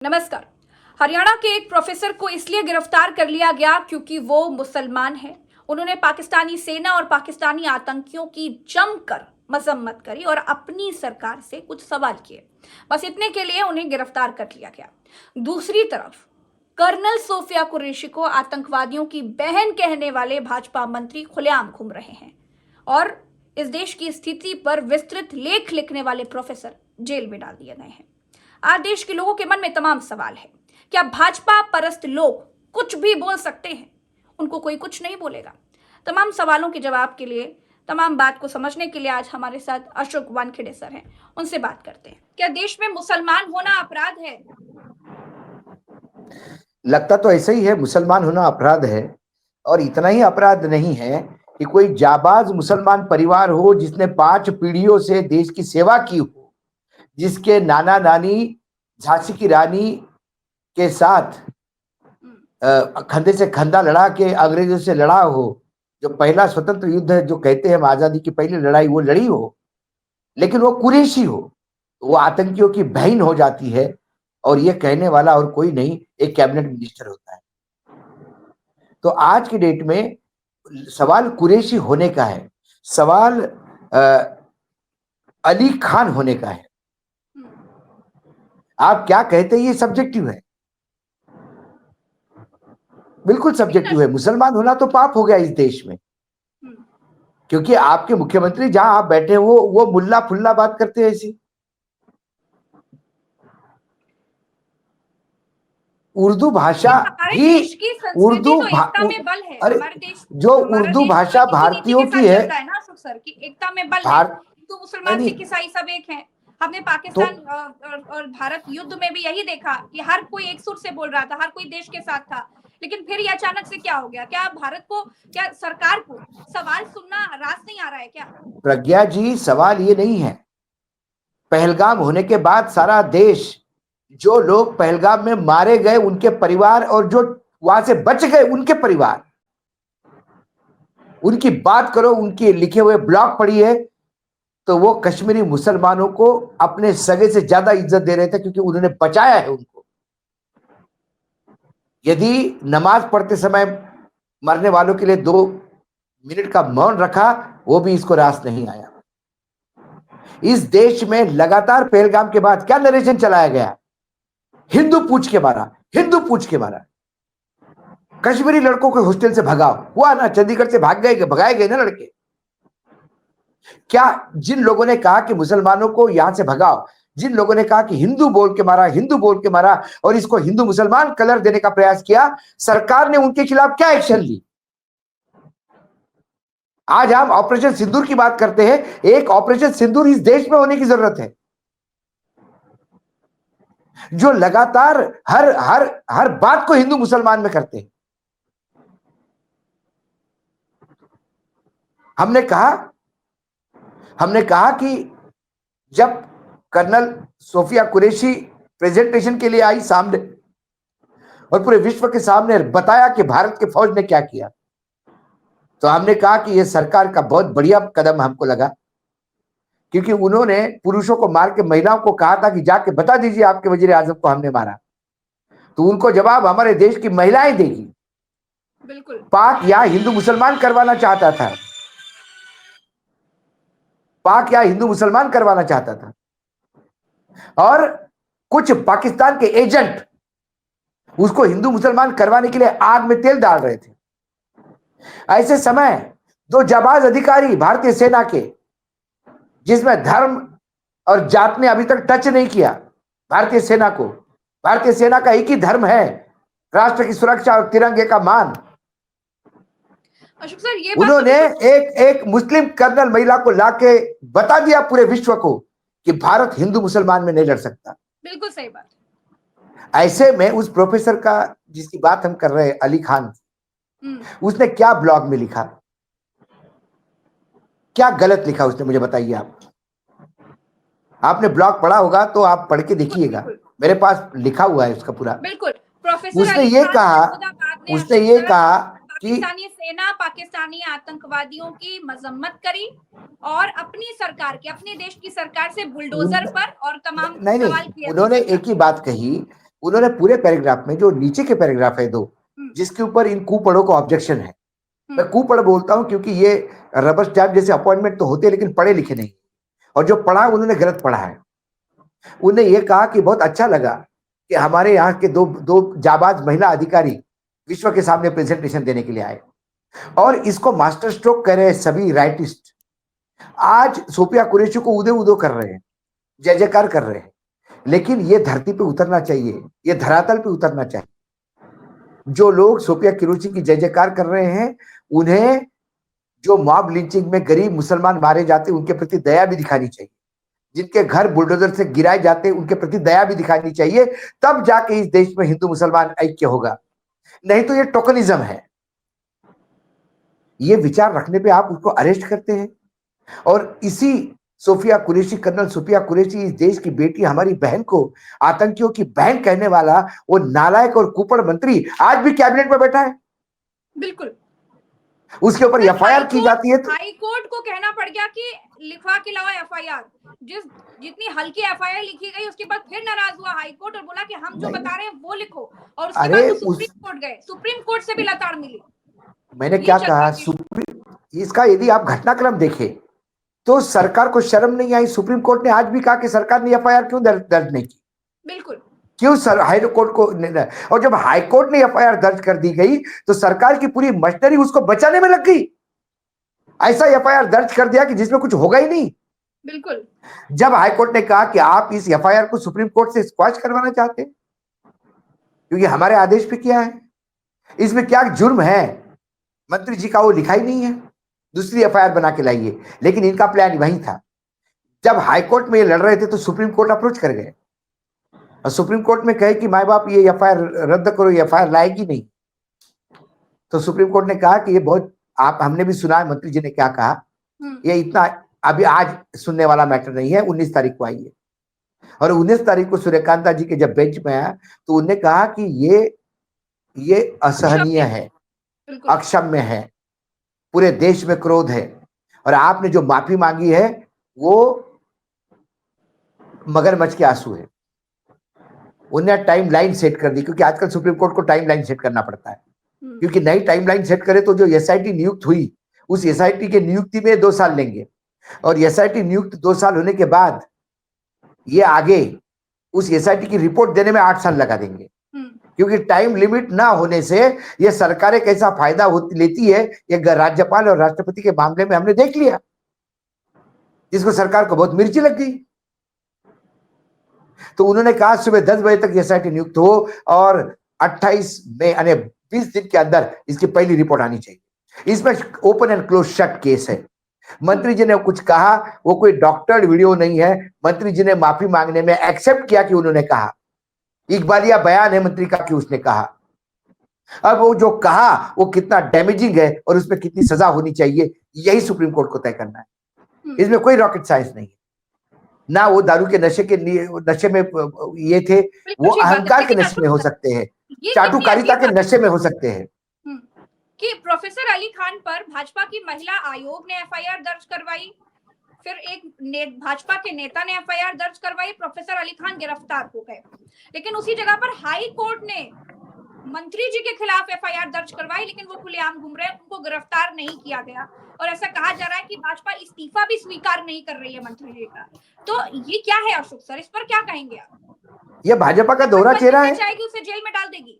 नमस्कार। हरियाणा के एक प्रोफेसर को इसलिए गिरफ्तार कर लिया गया क्योंकि वो मुसलमान है। उन्होंने पाकिस्तानी सेना और पाकिस्तानी आतंकियों की जमकर मजम्मत करी और अपनी सरकार से कुछ सवाल किए। बस इतने के लिए उन्हें गिरफ्तार कर लिया गया। दूसरी तरफ कर्नल सोफिया कुरैशी को आतंकवादियों की बहन कहने वाले भाजपा मंत्री खुलेआम घूम रहे हैं और इस देश की स्थिति पर विस्तृत लेख लिखने वाले प्रोफेसर जेल में डाल दिए गए हैं। आज देश के लोगों के मन में तमाम सवाल है। क्या भाजपा परस्त लोग कुछ भी बोल सकते हैं? उनको कोई कुछ नहीं बोलेगा। तमाम सवालों के जवाब के लिए, तमाम बात को समझने के लिए आज हमारे साथ अशोक वानखेड़े सर हैं। उनसे बात करते हैं। क्या देश में मुसलमान होना अपराध है? लगता तो ऐसा ही है, मुसलमान होना अपराध है। और इतना ही अपराध नहीं है कि कोई जाबाज मुसलमान परिवार हो जिसने 5 पीढ़ियों से देश की सेवा की हो, जिसके नाना नानी झांसी की रानी के साथ खंधे से खंधा लड़ा के अंग्रेजों से लड़ा हो, जो पहला स्वतंत्र युद्ध है, जो कहते हैं हम आजादी की पहली लड़ाई, वो लड़ी हो, लेकिन वो कुरैशी हो, वो आतंकियों की बहन हो जाती है। और ये कहने वाला और कोई नहीं, एक कैबिनेट मिनिस्टर होता है। तो आज की डेट में सवाल कुरैशी होने का है, सवाल अली खान होने का है। आप क्या कहते हैं, ये सब्जेक्टिव है, बिल्कुल सब्जेक्टिव है। मुसलमान होना तो पाप हो गया इस देश में, क्योंकि आपके मुख्यमंत्री जहां आप बैठे हो वो मुल्ला फुल्ला बात करते हैं ऐसी। उर्दू भाषा ही अरे जो उर्दू भाषा भारतीयों की है ना अशोक सर की एकता में बल है। तो मुसलमान सिख ईसाई सब एक हैं। हमने पाकिस्तान और भारत युद्ध में भी यही देखा कि हर कोई एक सुर से बोल रहा था, हर कोई देश के साथ था। लेकिन फिर ये अचानक से क्या हो गया? क्या भारत को, क्या सरकार को सवाल सुनना रास नहीं आ रहा है क्या? प्रज्ञा जी, सवाल ये नहीं है। पहलगाम होने के बाद सारा देश, जो लोग पहलगाम में मारे गए उनके परिवार और जो वहां से बच गए उनके परिवार, उनकी बात करो, उनके लिखे हुए ब्लॉग पढ़िए, तो वो कश्मीरी मुसलमानों को अपने सगे से ज्यादा इज्जत दे रहे थे, क्योंकि उन्होंने बचाया है उनको। यदि नमाज पढ़ते समय मरने वालों के लिए 2 मिनट का मौन रखा, वो भी इसको रास नहीं आया। इस देश में लगातार पहलगाम के बाद क्या नरेशन चलाया गया? हिंदू पूछ के मारा, हिंदू पूछ के मारा। कश्मीरी लड़कों को हॉस्टल से भगाओ, हुआ ना? चंडीगढ़ से भगाए गए ना लड़के। क्या जिन लोगों ने कहा कि मुसलमानों को यहां से भगाओ, जिन लोगों ने कहा कि हिंदू बोल के मारा, हिंदू बोल के मारा, और इसको हिंदू मुसलमान कलर देने का प्रयास किया, सरकार ने उनके खिलाफ क्या एक्शन ली? आज हम ऑपरेशन सिंदूर की बात करते हैं। एक ऑपरेशन सिंदूर इस देश में होने की जरूरत है, जो लगातार हर हर हर बात को हिंदू मुसलमान में करते हैं। हमने कहा कि जब कर्नल सोफिया कुरैशी प्रेजेंटेशन के लिए आई सामने और पूरे विश्व के सामने बताया कि भारत के फौज ने क्या किया, तो हमने कहा कि यह सरकार का बहुत बढ़िया कदम हमको लगा, क्योंकि उन्होंने पुरुषों को मार के महिलाओं को कहा था कि जाके बता दीजिए आपके वजीर आजम को हमने मारा। तो उनको जवाब हमारे देश की महिलाएं देगी। बिल्कुल। पाक या हिंदू मुसलमान करवाना चाहता था, पाक या हिंदू मुसलमान करवाना चाहता था, और कुछ पाकिस्तान के एजेंट उसको हिंदू मुसलमान करवाने के लिए आग में तेल डाल रहे थे। ऐसे समय 2 जाबाज अधिकारी भारतीय सेना के, जिसमें धर्म और जात ने अभी तक टच नहीं किया भारतीय सेना को, भारतीय सेना का एक ही धर्म है, राष्ट्र की सुरक्षा और तिरंगे का मान। अशोक सर, ये उन्होंने एक मुस्लिम कर्नल महिला को लाके बता दिया पूरे विश्व को कि भारत हिंदू मुसलमान में नहीं लड़ सकता। बिल्कुल सही बात। ऐसे में उस प्रोफेसर का, जिसकी बात हम कर रहे हैं, अली खान, उसने क्या ब्लॉग में लिखा, क्या गलत लिखा उसने, मुझे बताइए आप। आपने ब्लॉग पढ़ा होगा तो आप पढ़ के देखिएगा, मेरे पास लिखा हुआ है उसका पूरा। बिल्कुल। प्रोफेसर उसने ये कहा कि पाकिस्तानी सेना पाकिस्तानी आतंकवादियों की मजम्मत करी और अपनी सरकार के, अपने देश की सरकार से बुलडोजर पर और तमाम नहीं, सवाल किए। उन्होंने एक ही बात कही उन्होंने पूरे पैराग्राफ में, जो नीचे के पैराग्राफ है दो, जिसके ऊपर इन कुपढ़ों को ऑब्जेक्शन है, मैं कुपढ़ बोलता हूं क्योंकि ये रबर स्टैम्प जैसे अपॉइंटमेंट तो होते हैं लेकिन पढ़े लिखे नहीं, और जो पढ़ा उन्होंने गलत पढ़ा है। उन्हें यह कहा कि बहुत अच्छा लगा कि हमारे यहाँ के दो दो जाबाज महिला अधिकारी विश्व के सामने प्रेजेंटेशन देने के लिए आए, और इसको मास्टर स्ट्रोक कह रहे हैं सभी राइटिस्ट। आज सोफिया कुरैशी को उदो उदो कर रहे हैं, जय जयकार कर रहे हैं, लेकिन ये धरती पे उतरना चाहिए, ये धरातल पे उतरना चाहिए। जो लोग सोफिया कुरैशी की जय जयकार कर रहे हैं, उन्हें जो मॉब लिंचिंग में गरीब मुसलमान मारे जाते उनके प्रति दया भी दिखानी चाहिए, जिनके घर बुलडोजर से गिराए जाते उनके प्रति दया भी दिखानी चाहिए। तब जाके इस देश में हिंदू मुसलमान ऐक्य होगा, नहीं तो ये टोकनिज्म है। ये विचार रखने पे आप उसको अरेस्ट करते हैं, और इसी सोफिया कुरैशी, कर्नल सोफिया कुरैशी, इस देश की बेटी, हमारी बहन को आतंकियों की बहन कहने वाला वो नालायक और कुपड़ मंत्री आज भी कैबिनेट में बैठा है। बिल्कुल, उसके ऊपर एफआईआर की जाती है। हाई कोर्ट को कहना पड़ गया कि लिखवा के लाओ एफआईआर। जितनी हल्की एफआईआर लिखी गई उसके बाद फिर नाराज हुआ हाई कोर्ट और बोला कि हम जो बता रहे हैं वो लिखो, और उसके बाद तो सुप्रीम कोर्ट गए, सुप्रीम कोर्ट से भी लताड़ मिली। मैंने क्या कहा, सुप्रीम, इसका यदि आप घटनाक्रम देखें तो सरकार को शर्म नहीं आई। सुप्रीम कोर्ट ने आज भी कहा कि सरकार ने एफआईआर क्यों दर्ज नहीं की, बिल्कुल क्यों सर हाई कोर्ट को, और जब हाई कोर्ट ने एफआईआर दर्ज कर दी गई तो सरकार की पूरी मशीनरी उसको बचाने में लग गई। ऐसा एफआईआर दर्ज कर दिया कि जिसमें कुछ होगा ही नहीं। बिल्कुल, जब हाई कोर्ट ने कहा कि आप इस एफआईआर को सुप्रीम कोर्ट से स्क्वैश करवाना चाहते हैं क्योंकि हमारे आदेश पे किया है, इसमें क्या जुर्म है, मंत्री जी का वो लिखा ही नहीं है, दूसरी एफआईआर बना के लाइए। लेकिन इनका प्लान वही था। जब हाई कोर्ट में ये लड़ रहे थे तो सुप्रीम कोर्ट अप्रोच कर गए, और सुप्रीम कोर्ट में कहे कि माए बाप ये एफआईआर रद्द करो, ये एफआईआर लाएगी नहीं। तो सुप्रीम कोर्ट ने कहा कि ये बहुत, आप, हमने भी सुना है मंत्री जी ने क्या कहा, ये इतना अभी आज सुनने वाला मैटर नहीं है, 19 तारीख को आई है। और 19 तारीख को सूर्यकांता जी के जब बेंच में आया तो उन्होंने कहा कि ये असहनीय है, अक्षम्य है, पूरे देश में क्रोध है, और आपने जो माफी मांगी है वो मगरमच्छ के आंसू है। उन्हें टाइम लाइन सेट कर दी, क्योंकि आजकल सुप्रीम कोर्ट को टाइम लाइन सेट करना पड़ता है, क्योंकि नई टाइम लाइन सेट करे तो जो एसआईटी नियुक्त हुई उस एसआईटी के नियुक्ति में 2 साल लेंगे, और एसआईटी नियुक्त 2 साल होने के बाद ये आगे उस एसआईटी की रिपोर्ट देने में 8 साल लगा देंगे, क्योंकि टाइम लिमिट ना होने से ये सरकारें कैसा फायदा लेती है, ये राज्यपाल और राष्ट्रपति के मामले में हमने देख लिया, जिसको सरकार को बहुत मिर्ची लग गई। तो उन्होंने कहा सुबह 10 बजे तक एसआईटी नियुक्त हो और 28 मई यानी 20 दिन के अंदर इसकी पहली रिपोर्ट आनी चाहिए। इसमें open and close shut case है। मंत्री जी ने कुछ कहा, वो कोई डॉक्टर्ड वीडियो नहीं है, मंत्री जी ने माफी मांगने में एक्सेप्ट किया कि उन्होंने कहा, इकबालिया बयान है मंत्री का कि उसने कहा। अब वो जो कहा वो कितना डैमेजिंग है और उसमें कितनी सजा होनी चाहिए, यही सुप्रीम कोर्ट को तय करना है। इसमें कोई रॉकेट साइंस नहीं है, ना वो दारू के नशे में ये थे, वो अहंकार के नशे में हो सकते हैं, चाटुकारिता के नशे में हो सकते हैं। कि प्रोफेसर अली खान पर भाजपा की महिला आयोग ने एफआईआर दर्ज करवाई, फिर एक भाजपा के नेता ने एफआईआर दर्ज करवाई, प्रोफेसर अली खान गिरफ्तार हो गए। लेकिन उसी जगह पर हाई कोर्ट ने मंत्री जी के खिलाफ एफआईआर दर्ज करवाई, लेकिन वो खुलेआम घूम रहे हैं, उनको गिरफ्तार नहीं किया गया। और ऐसा कहा जा रहा है कि भाजपा इस्तीफा भी स्वीकार नहीं कर रही है मंत्री जी का। तो ये क्या है अशोक सर, इस पर क्या कहेंगे आप? ये भाजपा का दोहरा चेहरा है, चाहेगी उसे जेल में डाल देगी।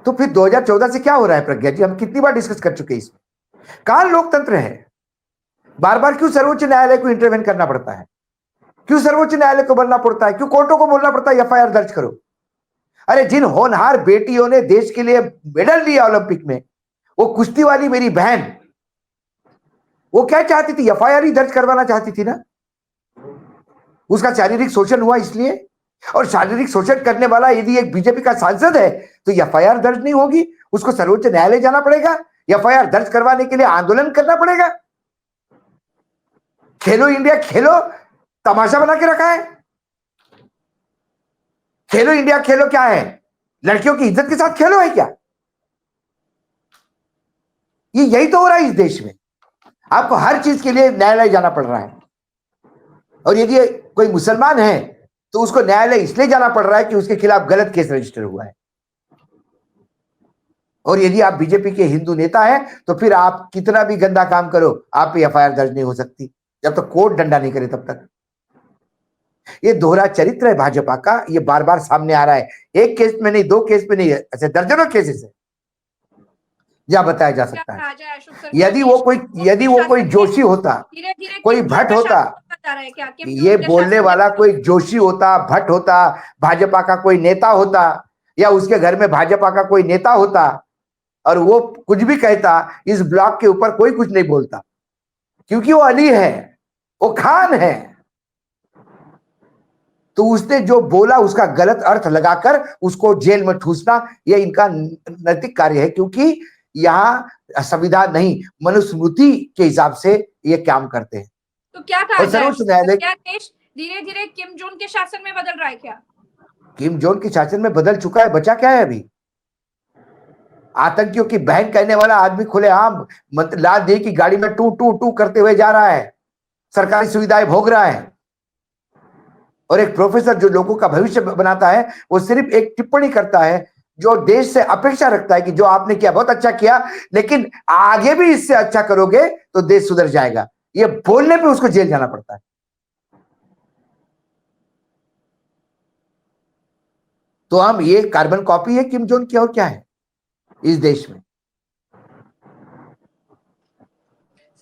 तो फिर 2014 से क्या हो रहा है प्रज्ञा जी, हम कितनी बार डिस्कस कर चुके हैं इसमें। कहां लोकतंत्र है? बार बार क्यों सर्वोच्च न्यायालय को इंटरवेन करना पड़ता है, क्यों सर्वोच्च न्यायालय को बोलना पड़ता है, क्यों कोर्टों को बोलना पड़ता है एफआईआर दर्ज करो? अरे जिन होनहार बेटियों ने देश के लिए मेडल लिया ओलंपिक में, वो कुश्ती वाली मेरी बहन, वो क्या चाहती थी, एफआईआर ही दर्ज करवाना चाहती थी ना। उसका शारीरिक शोषण हुआ इसलिए, और शारीरिक शोषण करने वाला यदि एक बीजेपी का सांसद है तो एफआईआर दर्ज नहीं होगी, उसको सर्वोच्च न्यायालय जाना पड़ेगा, एफआईआर दर्ज करवाने के लिए आंदोलन करना पड़ेगा। खेलो इंडिया खेलो तमाशा बना के रखा है। खेलो इंडिया खेलो क्या है, लड़कियों की इज्जत के साथ खेलो है क्या? ये यही तो हो रहा है इस देश में। आपको हर चीज के लिए न्यायालय जाना पड़ रहा है। और यदि कोई मुसलमान है तो उसको न्यायालय इसलिए जाना पड़ रहा है कि उसके खिलाफ गलत केस रजिस्टर हुआ है। और यदि आप बीजेपी के हिंदू नेता हैं तो फिर आप कितना भी गंदा काम करो, आप पे एफआईआर दर्ज नहीं हो सकती जब तक कोर्ट डंडा नहीं करे तब तक। ये दोहरा चरित्र है भाजपा का, ये बार बार सामने आ रहा है। एक केस में नहीं, दो केस में नहीं, ऐसे दर्जनों केसेस है जहां बताया जा क्या सकता है। कहा जाए अशोक सर, यदि वो कोई जोशी होता, धीरे धीरे कोई किम जोंग भट्ट का होता, शासन होता जा रहा है क्या? किम ये जोंग के बोलने शासन वाला में कोई जोशी होता, भट्ट होता, भाजपा का कोई नेता होता, या उसके घर में भाजपा का कोई नेता होता और वो कुछ भी कहता, इस ब्लॉक के ऊपर कोई कुछ नहीं बोलता, क्योंकि वो अली है, वो खान है। तो उसने जो बोला उसका गलत अर्थ लगाकर उसको जेल में ठूसना, यह इनका नैतिक कार्य है, क्योंकि यहाँ संविधान नहीं, मनुस्मृति के हिसाब से ये काम करते हैं। तो क्या कहा और जाए सर्वोच्च अशोक सर, न्यायालय क्या देश धीरे धीरे किम जोंग के शासन में बदल रहा है क्या? किम जोंग के शासन में बदल चुका है, बचा क्या है अभी? आतंकियों की बहन कहने वाला आदमी खुलेआम लाल देह की गाड़ी में टू टू टू करते हुए जा रहा है, सरकारी सुविधाएं भोग रहा है। और एक प्रोफेसर जो लोगों का भविष्य बनाता है, वो सिर्फ एक टिप्पणी करता है जो देश से अपेक्षा रखता है कि जो आपने किया बहुत अच्छा किया, लेकिन आगे भी इससे अच्छा करोगे तो देश सुधर जाएगा। ये बोलने पे उसको जेल जाना पड़ता है। तो हम ये कार्बन कॉपी है किम जोंग की, और क्या है इस देश में?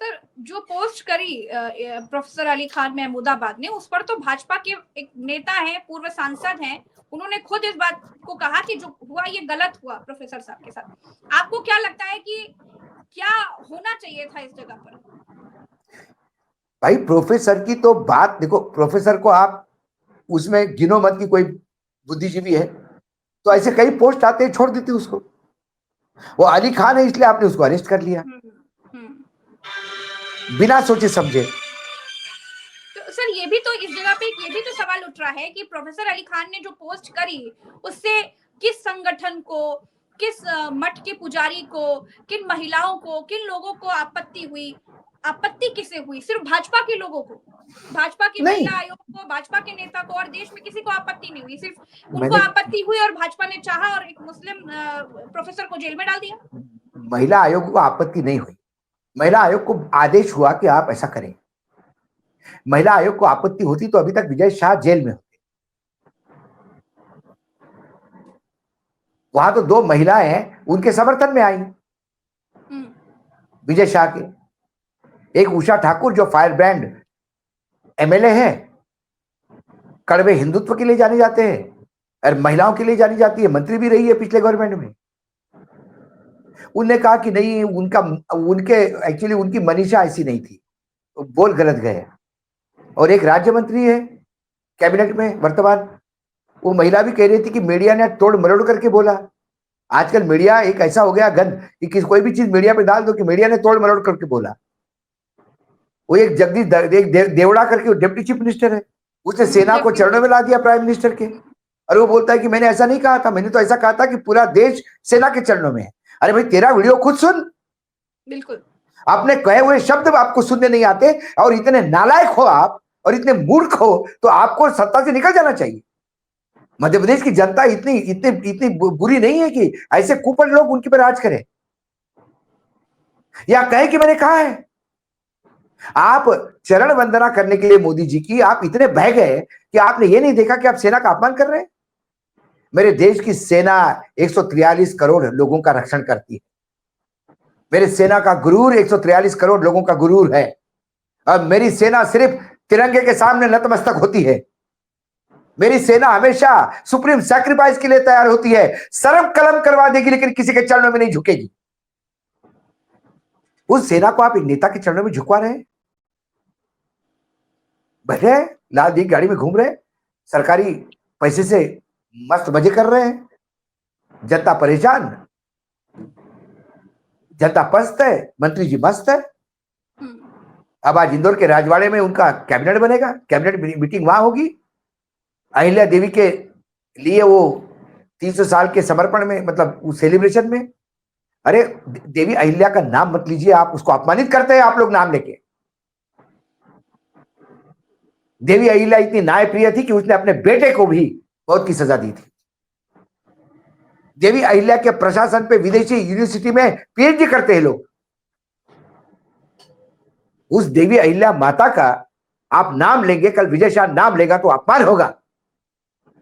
सर, जो पोस्ट करी प्रोफेसर अली खान महमूदाबाद ने, उस पर तो भाजपा के एक नेता हैं, पूर्व सांसद हैं, उन्होंने खुद इस बात को कहा कि जो हुआ ये गलत हुआ प्रोफेसर साहब के साथ। आपको क्या लगता है कि क्या होना चाहिए था इस जगह पर? भाई प्रोफेसर की तो बात देखो, प्रोफेसर को आप उसमें गिनो मत कि कोई बुद्धिजीवी है, तो ऐसे कई पोस्ट आते हैं, छोड़ देते उसको। वो अली खान है इसलिए आपने उसको अरेस्ट कर लिया बिना सोचे समझे। तो सर, ये भी तो इस जगह पे ये भी तो सवाल उठ रहा है कि प्रोफेसर अली खान ने जो पोस्ट करी, उससे किस संगठन को, किस मठ के पुजारी को, किन महिलाओं को, किन लोगों को आपत्ति हुई? आपत्ति किसे हुई? सिर्फ भाजपा के लोगों को, भाजपा के नहीं, महिला आयोग को, भाजपा के नेता को, और देश में किसी को आपत्ति नहीं हुई। सिर्फ उनको मैंने आपत्ति हुई और भाजपा ने चाहा और एक मुस्लिम प्रोफेसर को जेल में डाल दिया। महिला आयोग को आपत्ति नहीं हुई, महिला आयोग को आदेश हुआ कि आप ऐसा करें। महिला आयोग को आपत्ति होती तो अभी तक विजय शाह जेल में होते। वहां तो दो महिलाएं हैं, उनके समर्थन में आई विजय शाह के। एक उषा ठाकुर जो फायर ब्रांड एमएलए है, कड़वे हिंदुत्व के लिए जाने जाते हैं और महिलाओं के लिए जानी जाती है, मंत्री भी रही है पिछले गवर्नमेंट में। उनने कहा कि नहीं, एक्चुअली उनकी मनीषा ऐसी नहीं थी, बोल गलत गए। और एक राज्य मंत्री है कैबिनेट में वर्तमान, वो महिला भी कह रही थी कि मीडिया ने तोड़ मरोड़ करके बोला। आजकल मीडिया एक ऐसा हो गया गंद कि कोई भी चीज मीडिया पे डाल दो कि मीडिया ने तोड़ मरोड़ करके बोला। वो एक देवड़ा करके डिप्टी चीफ मिनिस्टर है, उसने सेना को चरणों में ला दिया प्राइम मिनिस्टर के, और वो बोलता है कि मैंने ऐसा नहीं कहा था, मैंने तो ऐसा कहा था कि पूरा देश सेना के चरणों में है। अरे भाई, तेरा वीडियो खुद सुन। बिल्कुल, आपने कहे हुए शब्द आपको सुनने नहीं आते, और इतने नालायक हो आप और इतने मूर्ख हो तो आपको सत्ता से निकल जाना चाहिए। मध्य प्रदेश की जनता इतनी इतनी इतनी बुरी नहीं है कि ऐसे कुपन लोग उनके पर राज करें, या कहे कि मैंने कहा है। आप चरण वंदना करने के लिए मोदी जी की आप इतने बह गए कि आपने ये नहीं देखा कि आप सेना का अपमान कर रहे हैं। मेरे देश की सेना 143 करोड़ लोगों का रक्षण करती है। मेरे सेना का गुरूर 143 करोड़ लोगों का गुरूर है, और मेरी सेना सिर्फ तिरंगे के सामने नतमस्तक होती है। मेरी सेना हमेशा सुप्रीम सैक्रिफाइस के लिए तैयार होती है, सरम कलम करवा देगी लेकिन किसी के चरणों में नहीं झुकेगी। उस सेना को आप एक नेता के चरणों में झुकवा रहे हैं? बैठे लाल दी गाड़ी में घूम रहे, सरकारी पैसे से मस्त मजे कर रहे हैं, जनता परेशान, जनता पस्त है, मंत्री जी मस्त है। अब आज इंदौर के राजवाड़े में उनका कैबिनेट बनेगा, कैबिनेट मीटिंग वहां होगी, अहिल्या देवी के लिए वो 300 साल के समर्पण में, मतलब उस सेलिब्रेशन में। अरे देवी अहिल्या का नाम मत लीजिए, आप उसको अपमानित करते हैं आप लोग नाम लेके। देवी अहिल्या इतनी न्यायप्रिय थी कि उसने अपने बेटे को भी मौत की सजा दी थी। देवी अहिल्या के प्रशासन पे विदेशी यूनिवर्सिटी में पीएचडी करते हैं लोग। उस देवी अहिल्या माता का आप नाम लेंगे, कल विजय शाह नाम लेगा तो अपमान होगा,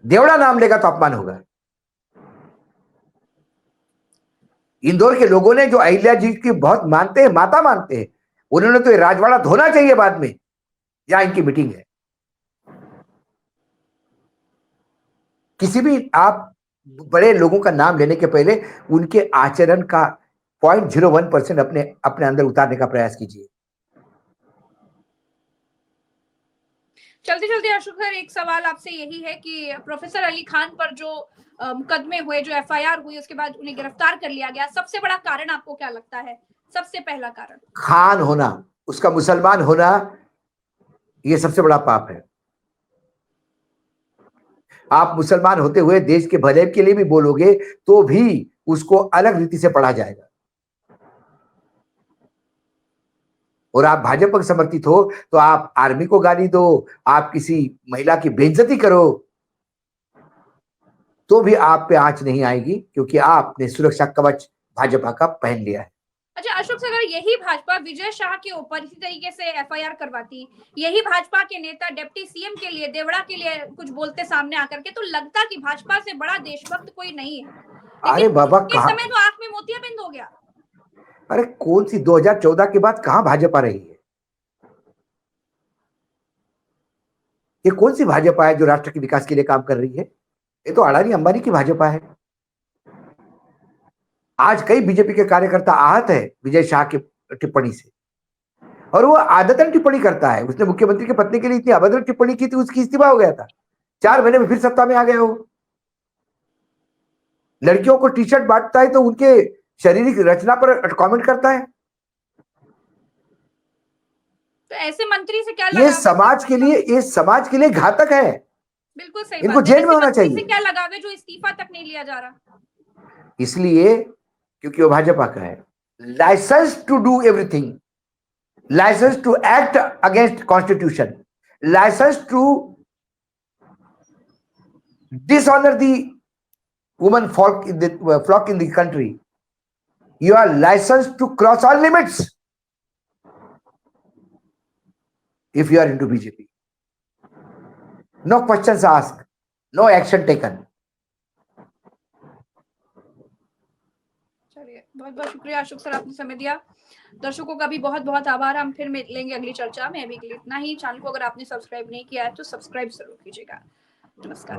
देवड़ा नाम लेगा तो अपमान होगा। इंदौर के लोगों ने जो अहिल्या जी की बहुत मानते हैं, माता मानते हैं, उन्होंने तो ये राजवाड़ा धोना चाहिए बाद में जहां इनकी मीटिंग है। किसी भी आप बड़े लोगों का नाम लेने के पहले उनके आचरण का 0.01% अपने अपने अंदर उतारने का प्रयास कीजिए। चलते चलते अशोक सर, एक सवाल आपसे यही है कि प्रोफेसर अली खान पर जो मुकदमे हुए, जो एफआईआर हुई, उसके बाद उन्हें गिरफ्तार कर लिया गया, सबसे बड़ा कारण आपको क्या लगता है? सबसे पहला कारण खान होना, उसका मुसलमान होना, यह सबसे बड़ा पाप है। आप मुसलमान होते हुए देश के भले के लिए भी बोलोगे तो भी उसको अलग रीति से पढ़ा जाएगा। और आप भाजपा के समर्थित हो तो आप आर्मी को गाली दो, आप किसी महिला की बेइज्जती करो, तो भी आप पे आंच नहीं आएगी, क्योंकि आपने सुरक्षा कवच भाजपा का पहन लिया है। अच्छा अशोक सर, अगर यही भाजपा विजय शाह के ऊपर इसी तरीके से एफआईआर करवाती, यही भाजपा के नेता डिप्टी सीएम के लिए, देवड़ा के लिए कुछ बोलते सामने आकर के, तो लगता कि भाजपा से बड़ा देशभक्त कोई नहीं है। अरे लेकिन बाबा, इस समय तो आंख में मोतियाबिंद हो गया। अरे कौन सी 2014 के बाद कहां भाजपा रही है? ये कौन सी भाजपा है जो राष्ट्र के विकास के लिए काम कर रही है? ये तो अडानी अंबानी की भाजपा है। आज कई बीजेपी के कार्यकर्ता आहत है विजय शाह की टिप्पणी से, और वो आदतन टिप्पणी करता है। उसने मुख्यमंत्री की पत्नी के लिए इतनी अभद्र टिप्पणी की थी, उसकी इस्तीफा हो गया था, 4 महीने में फिर सत्ता में आ गया वो। लड़कियों को टी शर्ट बांटता है तो उनके शारीरिक रचना पर कमेंट करता है। तो ऐसे मंत्री से क्या ये समाज के लिए घातक है। बिल्कुल सही इनको बात है। जेल में होना चाहिए। से क्या लगावे जो इस्तीफा तक नहीं लिया जा रहा? इसलिए क्योंकि वो भाजपा का है। License to do everything, license to act against constitution, license to dishonor the woman flock in the country. You are licensed to cross all limits if you are into BJP. No questions asked, no action taken. चलिए, बहुत बहुत शुक्रिया Ashok sir, आपने समय दिया। दर्शकों का भी बहुत बहुत आभार। हम फिर मिलेंगे अगली चर्चा में। अभी के लिए इतना ही। चैनल को अगर आपने सब्सक्राइब नहीं किया है तो सब्सक्राइब जरूर कीजिएगा। नमस्कार।